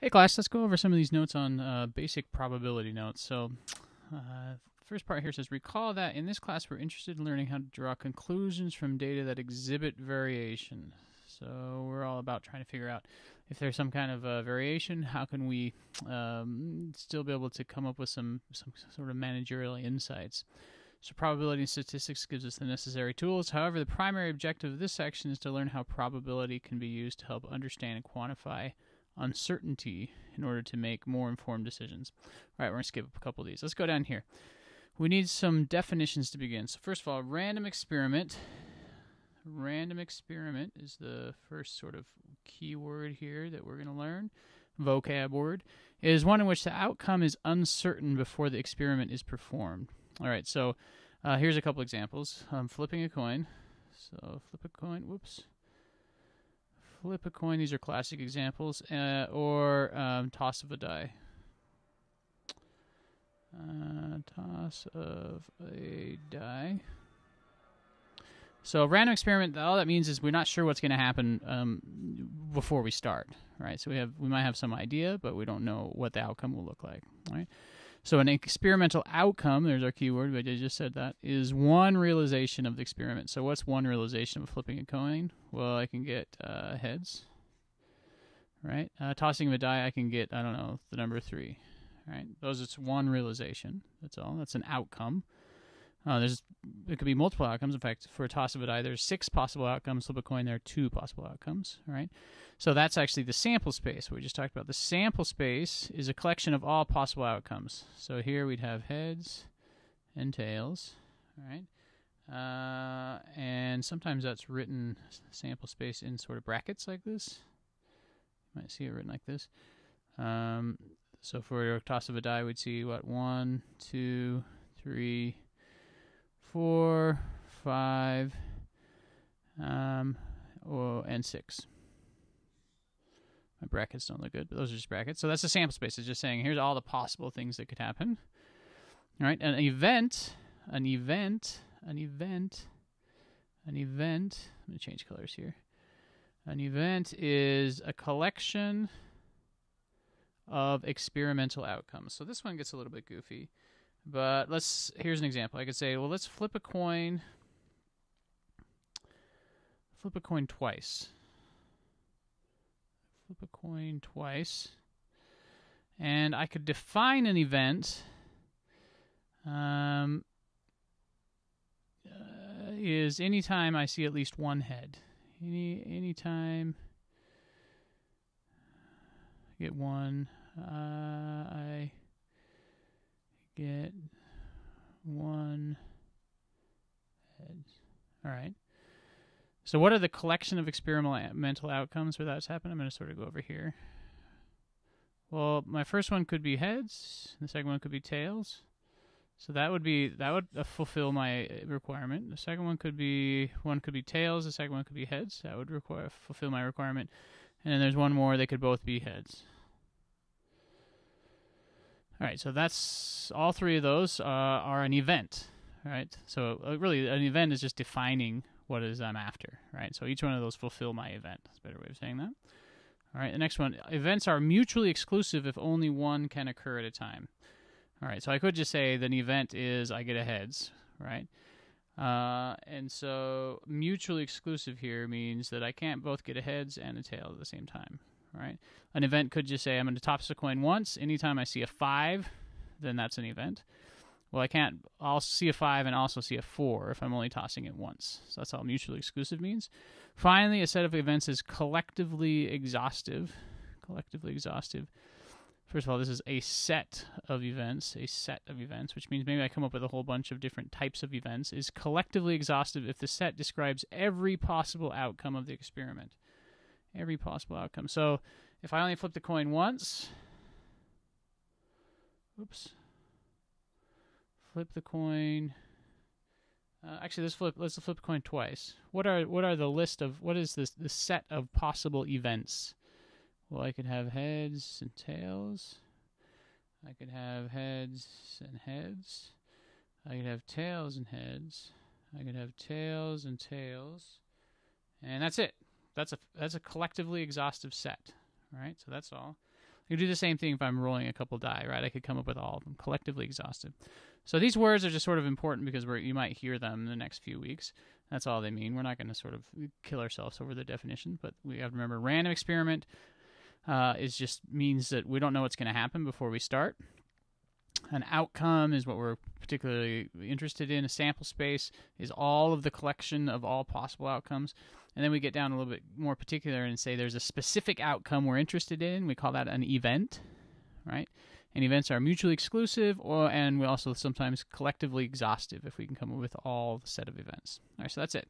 Hey class, let's go over some of these notes on basic probability notes. So the first part here says, recall that in this class we're interested in learning how to draw conclusions from data that exhibit variation. So we're all about trying to figure out if there's some kind of variation, how can we still be able to come up with some sort of managerial insights. So probability and statistics gives us the necessary tools. However, the primary objective of this section is to learn how probability can be used to help understand and quantify uncertainty in order to make more informed decisions. All right, we're going to skip a couple of these. Let's go down here. We need some definitions to begin. So first of all, random experiment. Random experiment is the first sort of keyword here that we're going to learn. Vocab word is one in which the outcome is uncertain before the experiment is performed. All right, so here's a couple examples. Flipping a coin. So flip a coin. Whoops. Flip a coin. These are classic examples. Or toss of a die. Toss of a die. So random experiment, all that means is we're not sure what's going to happen before we start, right? So we might have some idea, but we don't know what the outcome will look like, right? So an experimental outcome, there's our keyword, but I just said that, is one realization of the experiment. So what's one realization of flipping a coin? Well, I can get heads, right? Tossing of a die, I can get, I don't know, the number 3, right? It's one realization. That's all. That's an outcome. It could be multiple outcomes. In fact, for a toss of a die, there's 6 possible outcomes. Flip a coin, there are 2 possible outcomes, right? So that's actually the sample space, what we just talked about. The sample space is a collection of all possible outcomes. So here we'd have heads and tails, right? And sometimes that's written, sample space, in sort of brackets like this. You might see it written like this. So for a toss of a die, we'd see, what, 1, 2, 3, 4, 5, and 6. My brackets don't look good, but those are just brackets. So that's the sample space. It's just saying here's all the possible things that could happen. All right, an event. Let me change colors here. An event is a collection of experimental outcomes. So this one gets a little bit goofy. But here's an example. I could say, well, let's flip a coin. Flip a coin twice. Flip a coin twice. And I could define an event is anytime I see at least one head. Anytime I get one, I get one head. All right. So what are the collection of experimental outcomes where that's happened? I'm going to sort of go over here. Well, my first one could be heads. The second one could be tails. So that would fulfill my requirement. The second one could be tails. The second one could be heads. That would fulfill my requirement. And then there's one more. They could both be heads. All right, so that's all 3 of those are an event, right? So really, an event is just defining what it is I'm after, right? So each one of those fulfill my event. That's a better way of saying that. All right, the next one, events are mutually exclusive if only one can occur at a time. All right, so I could just say that an event is I get a heads, right? And so mutually exclusive here means that I can't both get a heads and a tail at the same time. Right? An event could just say I'm going to toss a coin once. Anytime I see a 5, then that's an event. Well, I'll see a 5 and also see a 4 if I'm only tossing it once. So that's all mutually exclusive means. Finally, a set of events is collectively exhaustive. Collectively exhaustive. First of all, this is a set of events, which means maybe I come up with a whole bunch of different types of events, is collectively exhaustive if the set describes every possible outcome of the experiment. Every possible outcome. So if I only flip the coin once, flip the coin. Actually, let's flip the coin twice. What is the set of possible events? Well, I could have heads and tails. I could have heads and heads. I could have tails and heads. I could have tails and tails. And that's it. That's a collectively exhaustive set, right? So that's all. I could do the same thing if I'm rolling a couple die, right? I could come up with all of them, collectively exhaustive. So these words are just sort of important because you might hear them in the next few weeks. That's all they mean. We're not going to sort of kill ourselves over the definition, but we have to remember random experiment means that we don't know what's going to happen before we start. An outcome is what we're particularly interested in. A sample space is all of the collection of all possible outcomes. And then we get down a little bit more particular and say there's a specific outcome we're interested in. We call that an event, right? And events are mutually exclusive, and we also sometimes collectively exhaustive if we can come up with all the set of events. All right, so that's it.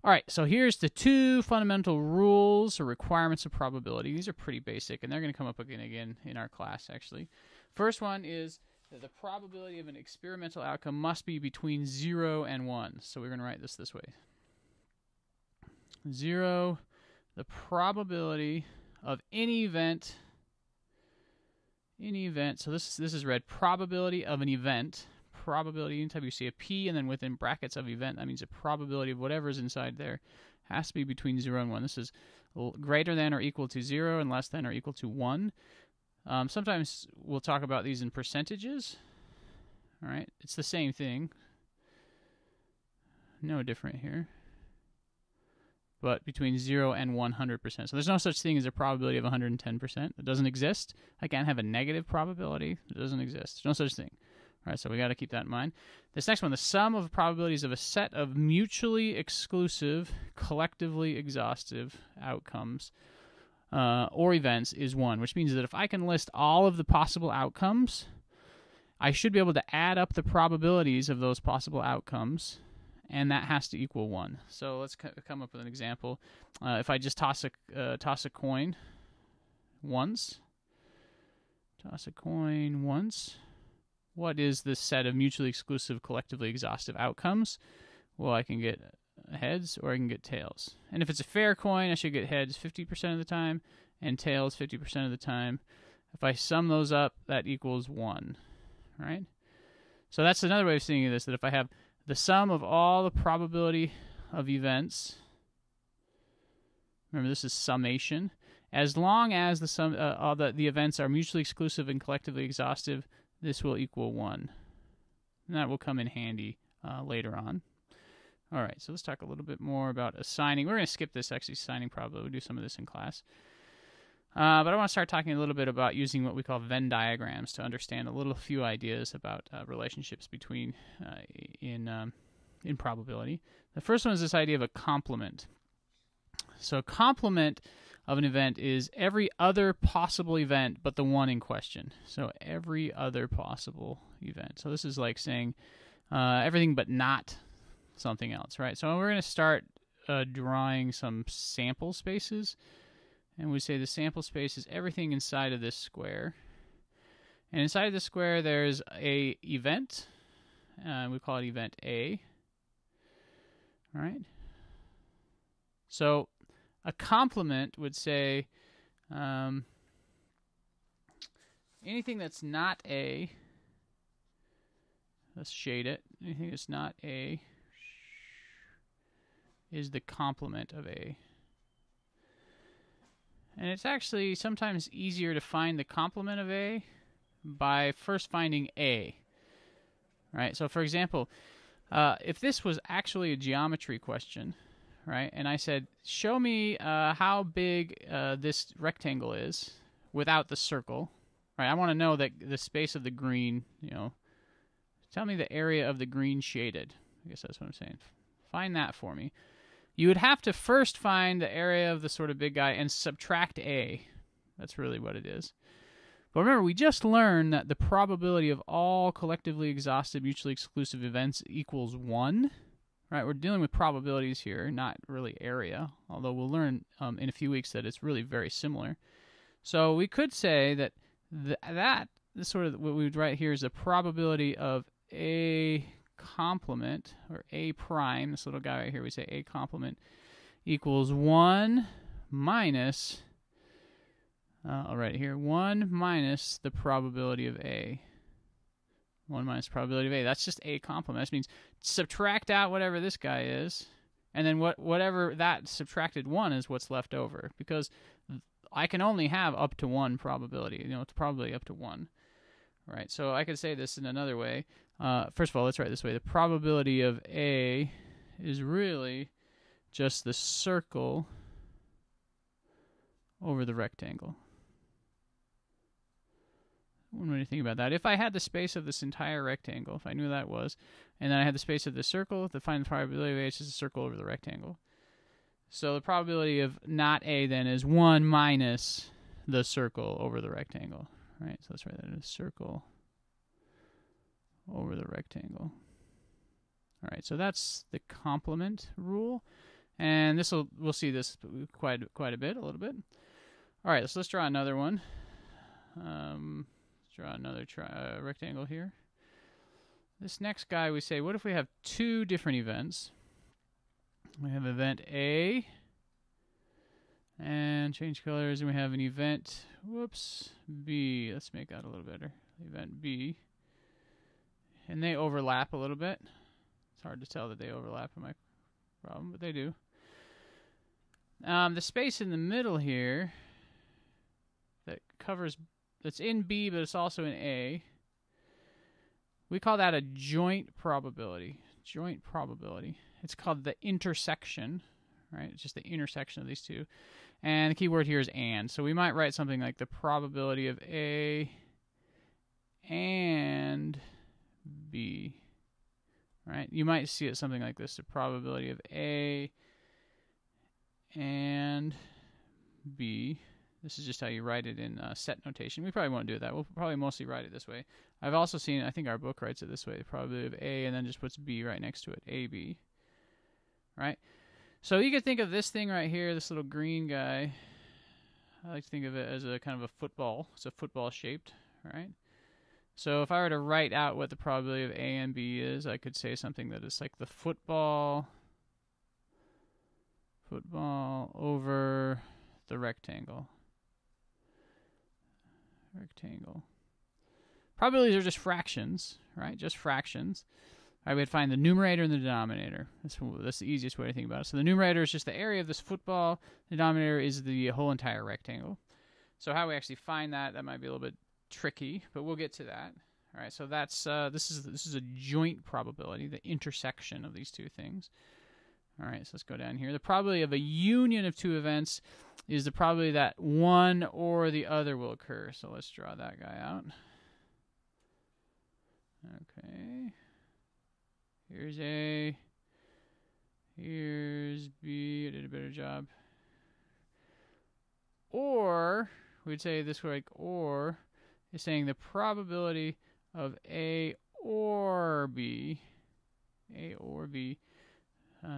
All right, so here's the 2 fundamental rules or requirements of probability. These are pretty basic, and they're going to come up again in our class, actually. First one is that the probability of an experimental outcome must be between 0 and 1. So we're going to write this way. 0, the probability of any event, so this is read probability of an event, probability, anytime you see a P and then within brackets of event, that means the probability of whatever's inside there has to be between 0 and 1. This is greater than or equal to 0 and less than or equal to 1. Sometimes we'll talk about these in percentages. All right, it's the same thing. No different here. But between 0 and 100%. So there's no such thing as a probability of 110%. It doesn't exist. I can't have a negative probability. It doesn't exist. There's no such thing. All right, so we got to keep that in mind. This next one, the sum of probabilities of a set of mutually exclusive, collectively exhaustive outcomes or events is 1, which means that if I can list all of the possible outcomes, I should be able to add up the probabilities of those possible outcomes, and that has to equal 1. So let's come up with an example. If I just toss a coin once, what is the set of mutually exclusive, collectively exhaustive outcomes? Well, I can get heads or I can get tails. And if it's a fair coin, I should get heads 50% of the time and tails 50% of the time. If I sum those up, that equals 1, right? So that's another way of seeing this, that if I have the sum of all the probability of events, remember this is summation, as long as the sum all the events are mutually exclusive and collectively exhaustive, this will equal 1. And that will come in handy later on. All right, so let's talk a little bit more about assigning. We're going to skip this, actually, assigning probability. We'll do some of this in class. But I want to start talking a little bit about using what we call Venn diagrams to understand a few ideas about relationships between in probability. The first one is this idea of a complement. So a complement of an event is every other possible event but the one in question. So every other possible event. So this is like saying everything but not something else, right? So we're going to start drawing some sample spaces. And we say the sample space is everything inside of this square. And inside of the square, there's a event. We call it event A. All right? So a complement would say anything that's not A, let's shade it, anything that's not A is the complement of A. And it's actually sometimes easier to find the complement of A by first finding A. Right? So for example, if this was actually a geometry question, right, and I said, show me how big this rectangle is without the circle, right? I want to know that the space of the green, tell me the area of the green shaded. I guess that's what I'm saying. Find that for me. You would have to first find the area of the sort of big guy and subtract A. That's really what it is. But remember, we just learned that the probability of all collectively exhaustive, mutually exclusive events equals 1. Right? We're dealing with probabilities here, not really area, although we'll learn in a few weeks that it's really very similar. So we could say that this sort of what we would write here is the probability of A complement, or A prime, this little guy right here, we say A complement equals 1 minus, I'll write it here, 1 minus the probability of A. 1 minus probability of A. That's just A complement. That means subtract out whatever this guy is, and then whatever that subtracted 1 is what's left over, because I can only have up to 1 probability. You know, it's probably up to 1. Right, so I could say this in another way. First of all, let's write it this way. The probability of A is really just the circle over the rectangle. When you think about that, if I had the space of this entire rectangle, if I knew that was, and then I had the space of the circle, to find the probability of A is just a circle over the rectangle. So the probability of not A then is 1 minus the circle over the rectangle. Right, so let's write that as circle over the rectangle. All right, so that's the complement rule, and we'll see this quite a little bit. All right, so let's draw another one. Let's draw another rectangle here. This next guy, we say, what if we have 2 different events? We have event A, and change colors, and we have an event, B. Let's make that a little better. Event B. And they overlap a little bit. It's hard to tell that they overlap in my problem, but they do. The space in the middle here that's in B, but it's also in A, we call that a joint probability. Joint probability. It's called the intersection, right? It's just the intersection of these two. And the key word here is and. So we might write something like the probability of A and B, right? You might see it something like this, the probability of A and B. This is just how you write it in set notation. We probably won't do that. We'll probably mostly write it this way. I've also seen, I think our book writes it this way, the probability of A and then just puts B right next to it, AB, right? So you could think of this thing right here, this little green guy. I like to think of it as a kind of a football. It's a football shaped, right? So if I were to write out what the probability of A and B is, I could say something that is like the football over the rectangle. Probabilities are just fractions, right? Just fractions. I would find the numerator and the denominator. That's the easiest way to think about it. So the numerator is just the area of this football. The denominator is the whole entire rectangle. So how we actually find that might be a little bit tricky, but we'll get to that. All right, so that's this is a joint probability, the intersection of these two things. All right, so let's go down here. The probability of a union of 2 events is the probability that one or the other will occur. So let's draw that guy out. Okay. Here's A. Here's B. I did a better job. Or, we'd say this way, like, or is saying the probability of A or B. A or B.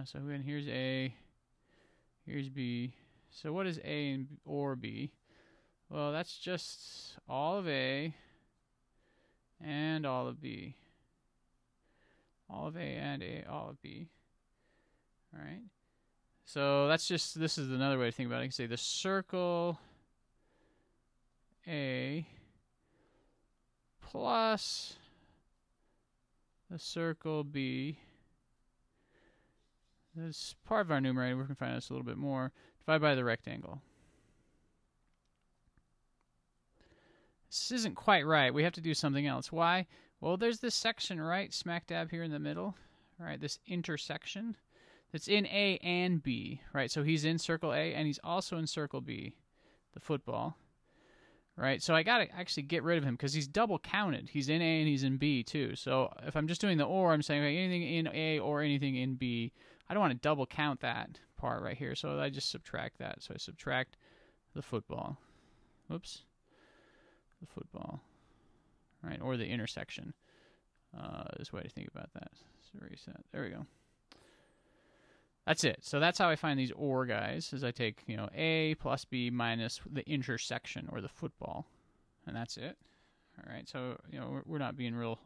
So again, here's A. Here's B. So what is A or B? Well, that's just all of A and all of B. All of A and all of B. All right. So that's just, this is another way to think about it. I can say the circle A plus the circle B. This is part of our numerator. We're going to find this a little bit more. Divide by the rectangle. This isn't quite right. We have to do something else. Why? Well, there's this section right smack dab here in the middle. All right, this intersection. It's in A and B, right? So he's in circle A and he's also in circle B, the football, right? So I got to actually get rid of him because he's double counted. He's in A and he's in B too. So if I'm just doing the or, I'm saying okay, anything in A or anything in B. I don't want to double count that part right here, so I just subtract that. So I subtract the football. Whoops. The football, right? Or the intersection. This way to think about that. So reset. There we go. That's it. So that's how I find these or guys, is I take, you know, A plus B minus the intersection or the football, and that's it. All right. So, you know, we're not being real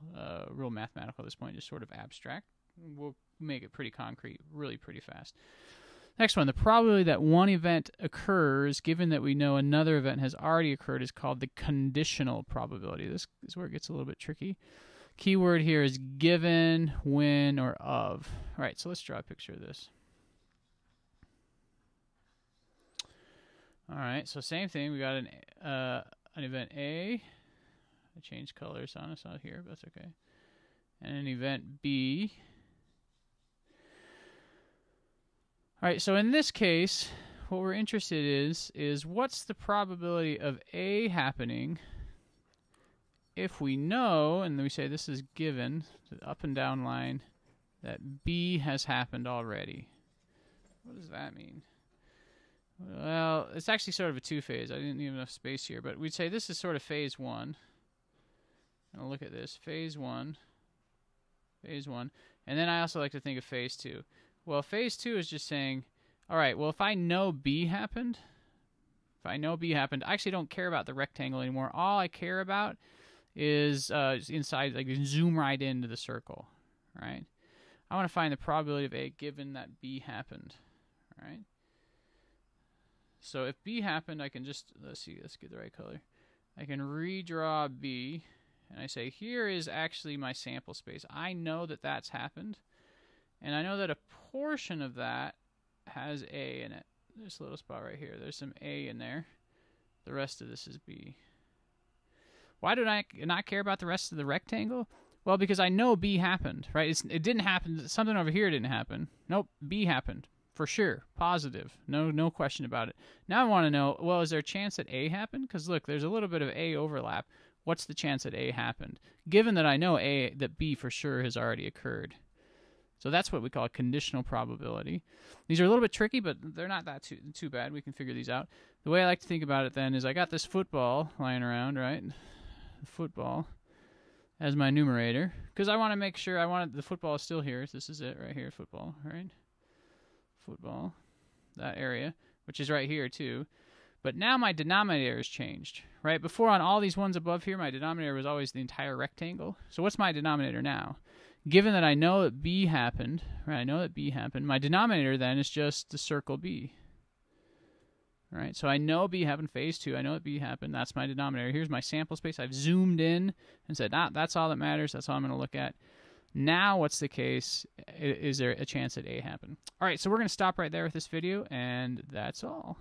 mathematical at this point, just sort of abstract. We'll make it pretty concrete, really pretty fast. Next one, the probability that one event occurs, given that we know another event has already occurred, is called the conditional probability. This is where it gets a little bit tricky. Keyword here is given, when, or of. All right, so let's draw a picture of this. All right, so same thing. We got an event A. I changed colors on us out here, but that's okay. And an event B. All right, so in this case, what we're interested is what's the probability of A happening if we know, and we say this is given, the up and down line, that B has happened already. What does that mean? Well, it's actually sort of a two-phase. I didn't leave enough space here, but we'd say this is sort of phase 1. And I'll look at this. Phase 1. Phase 1. And then I also like to think of phase 2. Well, phase 2 is just saying, all right, well, if I know B happened, I actually don't care about the rectangle anymore. All I care about is inside, like zoom right into the circle, right? I want to find the probability of A given that B happened, right? So if B happened, I can just, let's get the right color. I can redraw B, and I say, here is actually my sample space. I know that that's happened, and I know that a portion of that has A in it. This little spot right here, there's some A in there. The rest of this is B. Why do I not care about the rest of the rectangle? Well, because I know B happened, right? It didn't happen. Something over here didn't happen. Nope, B happened. For sure, positive, no question about it. Now I want to know, well, is there a chance that A happened? Because look, there's a little bit of A overlap. What's the chance that A happened? Given that I know that B for sure has already occurred. So that's what we call a conditional probability. These are a little bit tricky, but they're not that too bad. We can figure these out. The way I like to think about it then is I got this football lying around, right? The football as my numerator, because I want to make sure the football is still here. This is it right here, football, right? Football, that area, which is right here too. But now my denominator has changed, right? Before on all these ones above here, my denominator was always the entire rectangle. So what's my denominator now? Given that I know that B happened, right? I know that B happened. My denominator then is just the circle B. All right, so I know B happened, phase 2. I know that B happened. That's my denominator. Here's my sample space. I've zoomed in and said, that's all that matters. That's all I'm going to look at. Now, what's the case? Is there a chance that A happened? All right, so we're going to stop right there with this video, and that's all.